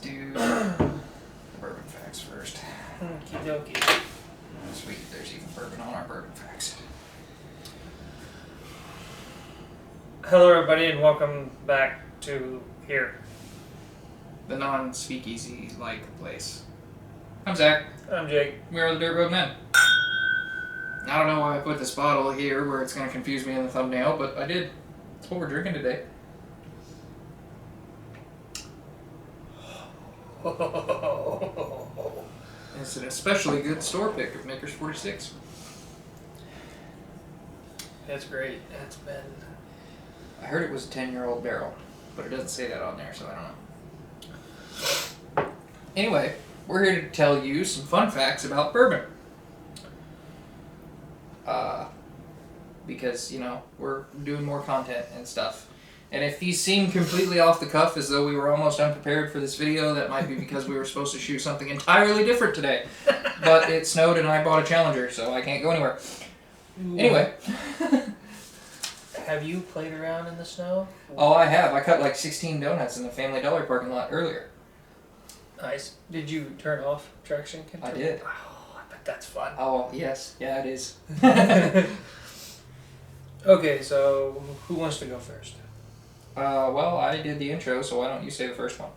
do the bourbon facts first. Okie dokie. Sweet, there's even bourbon on our bourbon facts. Hello, everybody, and welcome back to here. The non-speakeasy like place. I'm Zach. I'm Jake. We are the Dirt Road Men. I don't know why I put this bottle here where it's going to confuse me in the thumbnail, but I did. That's what we're drinking today. It's an especially good store pick of Maker's 46. That's great. That's been... I heard it was a 10-year-old barrel, but it doesn't say that on there, so I don't know. Anyway, we're here to tell you some fun facts about bourbon. Because, you know, we're doing more content and stuff. And if these seem completely off the cuff, as though we were almost unprepared for this video, that might be because we were supposed to shoot something entirely different today. But it snowed and I bought a Challenger, so I can't go anywhere. Anyway. Have you played around in the snow? Oh, I have. I cut like 16 donuts in the Family Dollar parking lot earlier. Nice. Did you turn off traction control? I did. Oh, I bet that's fun. Oh, yes. Yeah, it is. Okay, so who wants to go first? Well, I did the intro, so why don't you say the first one?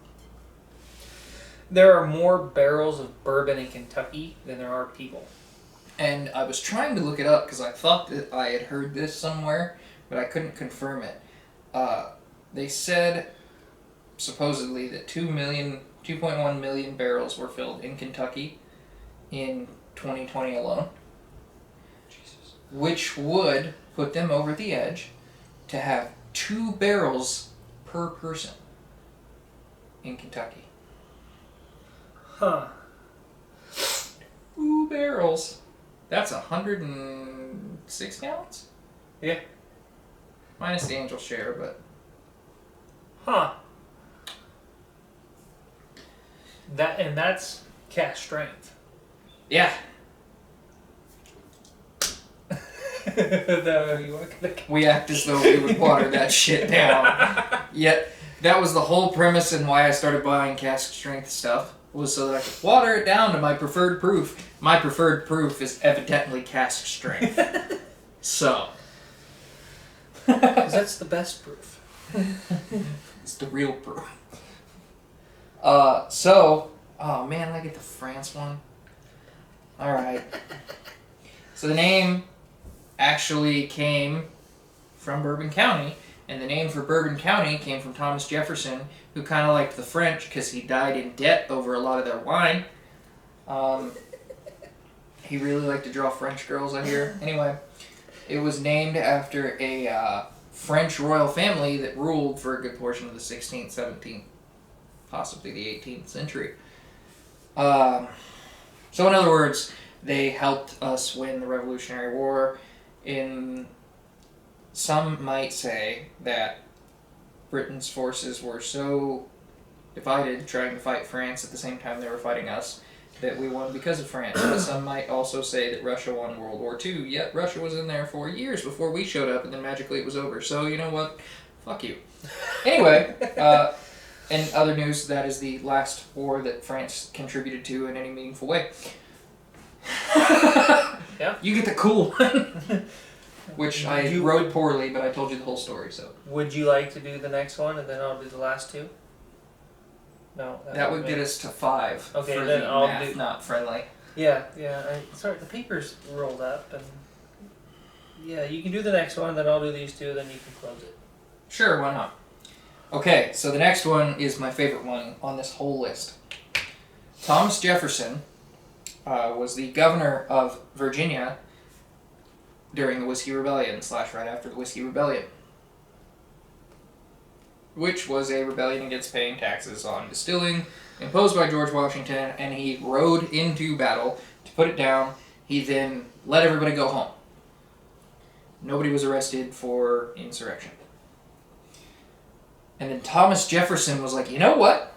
There are more barrels of bourbon in Kentucky than there are people. And I was trying to look it up because I thought that I had heard this somewhere, but I couldn't confirm it. They said, supposedly, that 2.1 million barrels were filled in Kentucky in 2020 alone. Jesus. Which would put them over the edge to have 2 barrels per person in Kentucky. Huh. 2 barrels. That's 106 gallons? Yeah. Minus the Angel share, but... Huh. That's cask strength. Yeah. We act as though we would water that shit down. Yet, that was the whole premise and why I started buying cask strength stuff, was so that I could water it down to my preferred proof. My preferred proof is evidently cask strength. So. That's the best proof. It's the real proof. Oh man, I get the France one. Alright. So the name actually came from Bourbon County, and the name for Bourbon County came from Thomas Jefferson, who kind of liked the French because he died in debt over a lot of their wine. He really liked to draw French girls, I hear. Anyway, it was named after a French royal family that ruled for a good portion of the 16th, 17th, possibly the 18th century. So in other words, they helped us win the Revolutionary War. Some might say that Britain's forces were so divided trying to fight France at the same time they were fighting us that we won because of France. But some might also say that Russia won World War II, yet Russia was in there for years before we showed up, and then magically it was over. So, you know what? Fuck you. Anyway, in other news, that is the last war that France contributed to in any meaningful way. Yeah. You get the cool one. Which I wrote poorly, but I told you the whole story, so. Would you like to do the next one, and then I'll do the last two? No. That would get us to 5. Okay, for then the I'll math do... not friendly. Yeah. Sorry, the paper's rolled up, and... Yeah, you can do the next one, then I'll do these two, then you can close it. Sure, why not? Okay, so the next one is my favorite one on this whole list. Thomas Jefferson was the governor of Virginia during the Whiskey Rebellion, / right after the Whiskey Rebellion, which was a rebellion against paying taxes on distilling imposed by George Washington, and he rode into battle to put it down. He then let everybody go home. Nobody was arrested for insurrection. And then Thomas Jefferson was like, you know what?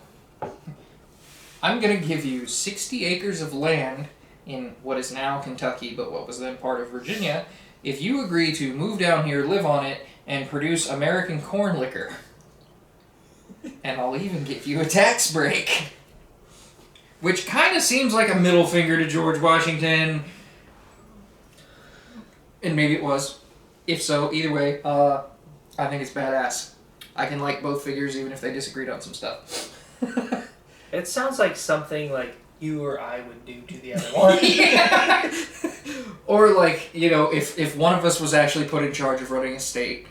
I'm going to give you 60 acres of land in what is now Kentucky, but what was then part of Virginia, if you agree to move down here, live on it, and produce American corn liquor. And I'll even give you a tax break. Which kind of seems like a middle finger to George Washington. And maybe it was. If so, either way, I think it's badass. I can like both figures even if they disagreed on some stuff. It sounds like something like you or I would do to the other one. Yeah. Or like, you know, if one of us was actually put in charge of running a state,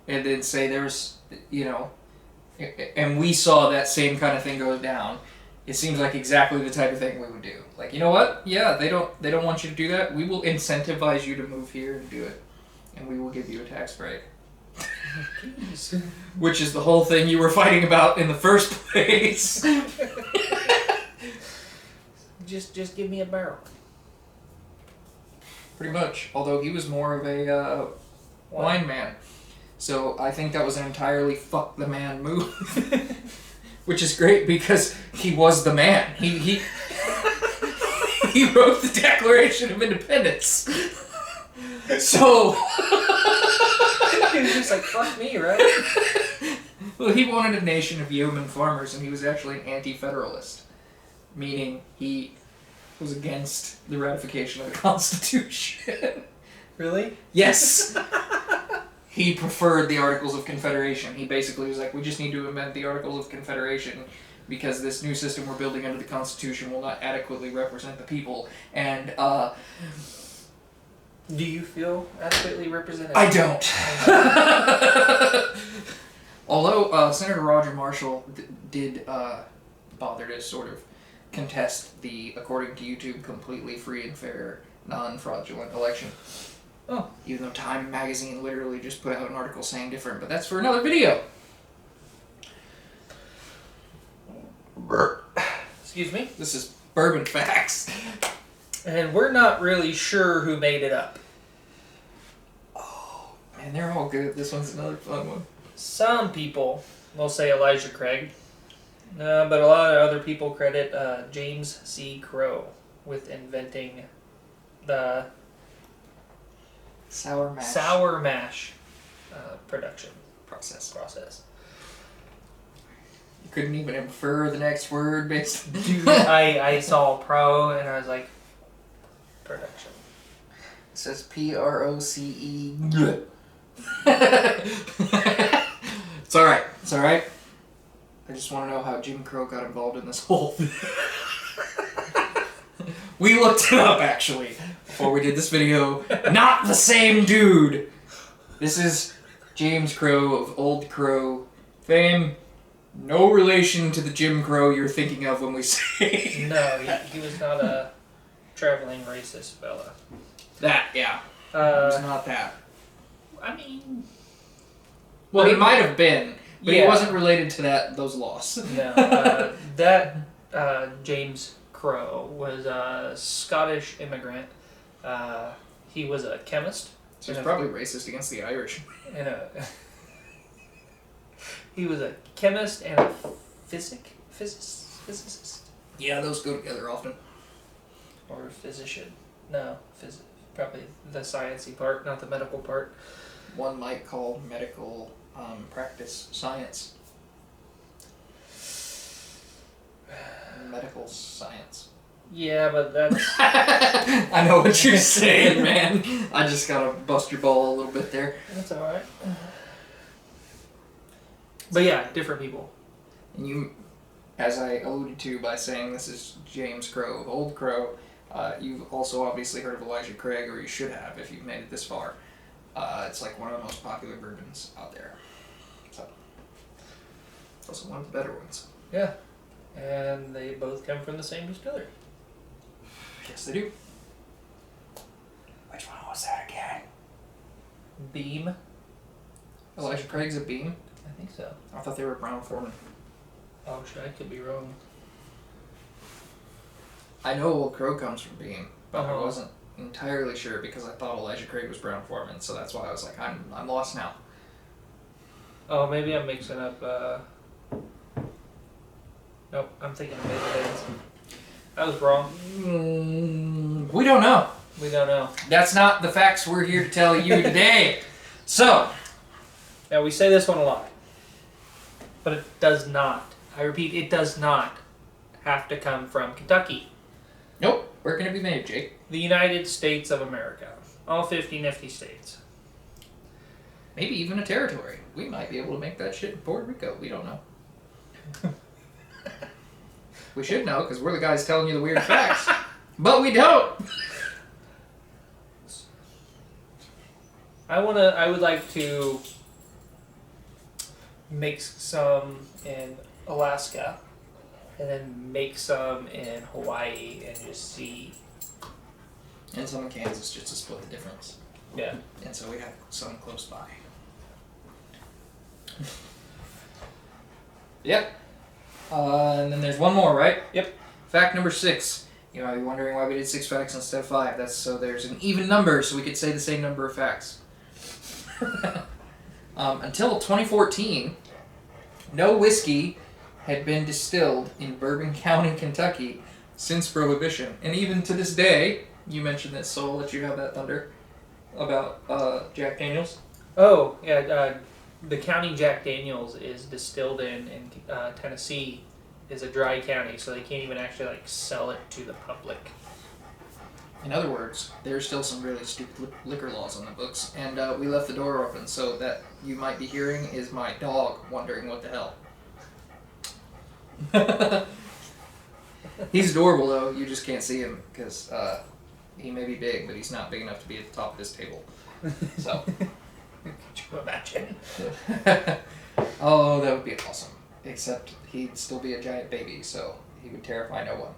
and then say there's, you know, and we saw that same kind of thing go down, it seems like exactly the type of thing we would do. Like, you know what? Yeah, they don't want you to do that. We will incentivize you to move here and do it, and we will give you a tax break. Which is the whole thing you were fighting about in the first place. Just give me a barrel. Pretty much. Although he was more of a wine man. So I think that was an entirely fuck the man move. Which is great because he was the man. He wrote the Declaration of Independence. So He was just like, fuck me, right? well, he wanted a nation of yeoman farmers, and he was actually an anti-federalist, meaning he was against the ratification of the Constitution. Really? Yes! He preferred the Articles of Confederation. He basically was like, we just need to amend the Articles of Confederation because this new system we're building under the Constitution will not adequately represent the people. And, Do you feel adequately represented? I don't. Although Senator Roger Marshall did bother to sort of contest the, according to YouTube, completely free and fair, non-fraudulent election. Oh. Even though Time magazine literally just put out an article saying different, but that's for another video. Excuse me? This is Bourbon Facts. And we're not really sure who made it up. Oh, man, they're all good. This one's another fun one. Some people will say Elijah Craig, but a lot of other people credit James C. Crow with inventing the Sour mash production process. You couldn't even infer the next word based. Dude, I saw pro and I was like, production. It says PROCE. It's alright. It's alright. I just want to know how Jim Crow got involved in this whole thing. We looked it up, actually, before we did this video. Not the same dude! This is James Crow of Old Crow fame. No relation to the Jim Crow you're thinking of when we say... No, he was not a traveling racist fella. That, yeah. It was not that. I mean... Well, he might have been, but yeah. he wasn't related to those laws. No, James Crow was a Scottish immigrant. He was a chemist. So he's probably racist against the Irish. He was a chemist and a physicist. Yeah, those go together often. Or physician. No, probably the sciencey part, not the medical part. One might call medical practice science. Medical science. Yeah, but that's... I know what you're saying, man. I just gotta bust your ball a little bit there. That's alright. But yeah, different people. And you, as I alluded to by saying this is James Crow of Old Crow, you've also obviously heard of Elijah Craig, or you should have if you've made it this far. It's like one of the most popular bourbons out there. So, it's also one of the better ones. Yeah. And they both come from the same distillery. Yes, they do. Which one was that again? Beam. Elijah Craig's a Beam? I think so. I thought they were Brown Foreman. Oh shit, I could be wrong. I know Old Crow comes from Beam, but I Uh-huh. wasn't entirely sure because I thought Elijah Craig was Brown Foreman, so that's why I was like, I'm lost now. Oh, maybe I'm mixing up, Nope, I'm thinking of Maybelline's. I was wrong. We don't know. We don't know. That's not the facts we're here to tell you today. So, Now, we say this one a lot. But it does not. I repeat, it does not have to come from Kentucky. Nope. Where can it be made, Jake? The United States of America. All 50 nifty states. Maybe even a territory. We might be able to make that shit in Puerto Rico. We don't know. We should know, because we're the guys telling you the weird facts. But we don't! I would like to make some in Alaska, and then make some in Hawaii, and just see. And some in Kansas, just to split the difference. Yeah. And so we have some close by. Yep. And then there's one more, right? Yep. Fact number 6. You might be wondering why we did 6 facts instead of 5. That's so there's an even number, so we could say the same number of facts. Until 2014, no whiskey had been distilled in Bourbon County, Kentucky since Prohibition. And even to this day, you mentioned this, so I'll let you have that thunder, about Jack Daniels. Oh, yeah, the county Jack Daniels is distilled in Tennessee is a dry county, so they can't even actually like sell it to the public. In other words, there's still some really stupid liquor laws on the books, and we left the door open, so that you might be hearing is my dog wondering what the hell. He's adorable, though. You just can't see him, because he may be big, but he's not big enough to be at the top of this table. So. Could you imagine? Oh, that would be awesome. Except he'd still be a giant baby, so he would terrify no one.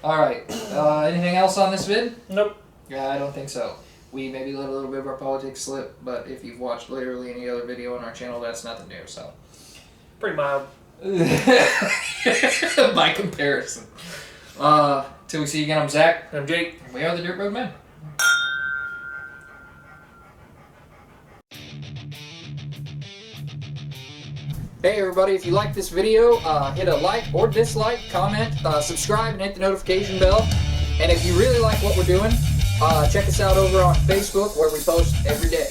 Alright, anything else on this vid? Nope. Yeah, I don't think so. We maybe let a little bit of our politics slip, but if you've watched literally any other video on our channel, that's nothing new, so. Pretty mild. By comparison. Till we see you again, I'm Zach. I'm Jake. And we are the Dirt Road Men. Hey everybody, if you like this video, hit a like or dislike, comment, subscribe, and hit the notification bell. And if you really like what we're doing, check us out over on Facebook, where we post every day.